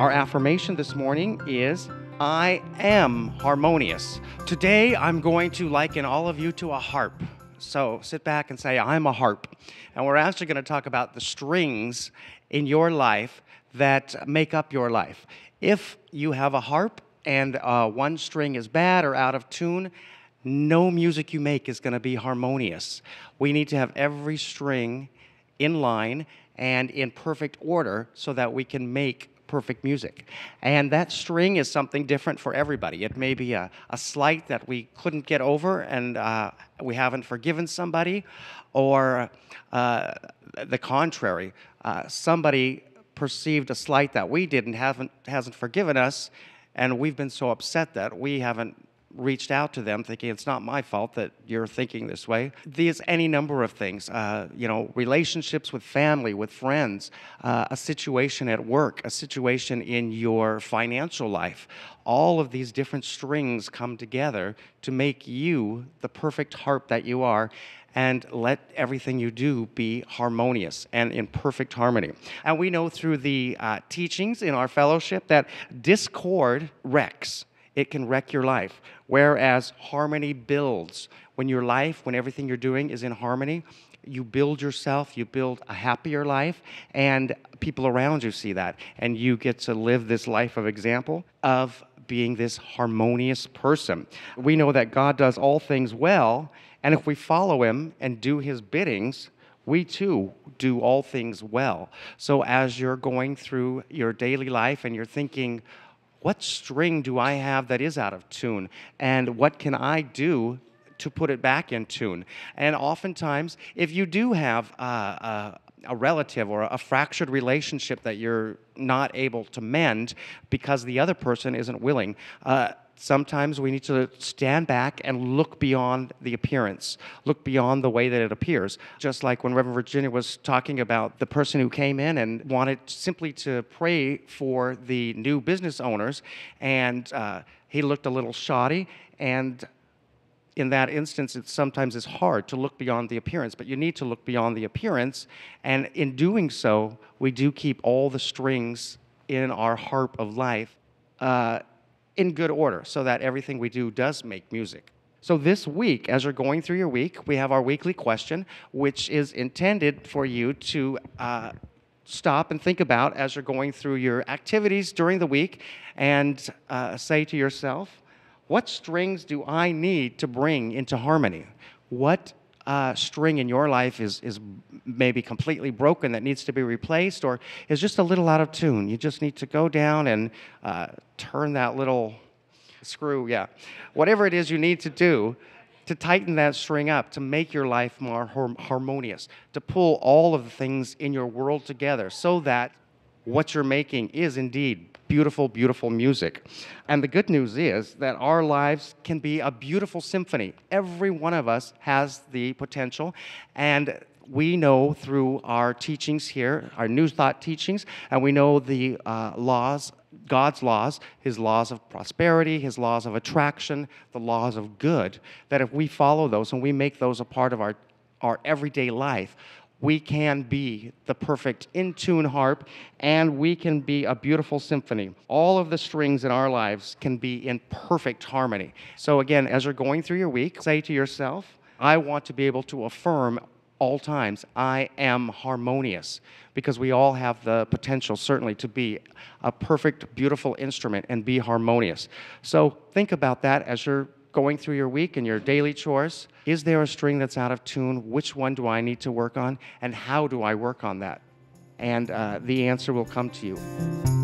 Our affirmation this morning is, I am harmonious. Today, I'm going to liken all of you to a harp. So sit back and say, I'm a harp. And we're actually going to talk about the strings in your life that make up your life. If you have a harp and one string is bad or out of tune, no music you make is going to be harmonious. We need to have every string in line and in perfect order so that we can make perfect music. And that string is something different for everybody. It may be a slight that we couldn't get over and we haven't forgiven somebody, or the contrary. Somebody perceived a slight that we did and hasn't forgiven us, and we've been so upset that we haven't reached out to them thinking it's not my fault that you're thinking this way. There's any number of things, relationships with family, with friends, a situation at work, a situation in your financial life. All of these different strings come together to make you the perfect harp that you are, and let everything you do be harmonious and in perfect harmony. And we know through the teachings in our fellowship that discord wrecks. It can wreck your life, whereas harmony builds. When everything you're doing is in harmony, you build yourself, you build a happier life, and people around you see that, and you get to live this life of example of being this harmonious person. We know that God does all things well, and if we follow Him and do His biddings, we too do all things well. So as you're going through your daily life and you're thinking, what string do I have that is out of tune? And what can I do to put it back in tune? And oftentimes, if you do have a relative or a fractured relationship that you're not able to mend because the other person isn't willing, sometimes we need to stand back and look beyond the appearance, look beyond the way that it appears. Just like when Reverend Virginia was talking about the person who came in and wanted simply to pray for the new business owners, and he looked a little shoddy, and in that instance, it sometimes is hard to look beyond the appearance, but you need to look beyond the appearance, and in doing so, we do keep all the strings in our harp of life in good order, so that everything we do does make music. So this week, as you're going through your week, we have our weekly question, which is intended for you to stop and think about as you're going through your activities during the week, and say to yourself, what strings do I need to bring into harmony? What string in your life is maybe completely broken that needs to be replaced, or is just a little out of tune? You just need to go down and turn that little screw, whatever it is you need to do to tighten that string up, to make your life more harmonious, to pull all of the things in your world together so that what you're making is indeed beautiful, beautiful music. And the good news is that our lives can be a beautiful symphony. Every one of us has the potential, and we know through our teachings here, our New Thought teachings, and we know the laws, God's laws, His laws of prosperity, His laws of attraction, the laws of good, that if we follow those and we make those a part of our everyday life, we can be the perfect in-tune harp, and we can be a beautiful symphony. All of the strings in our lives can be in perfect harmony. So again, as you're going through your week, say to yourself, I want to be able to affirm all times, I am harmonious, because we all have the potential, certainly, to be a perfect, beautiful instrument and be harmonious. So think about that as you're going through your week and your daily chores. Is there a string that's out of tune? Which one do I need to work on? And how do I work on that? And the answer will come to you.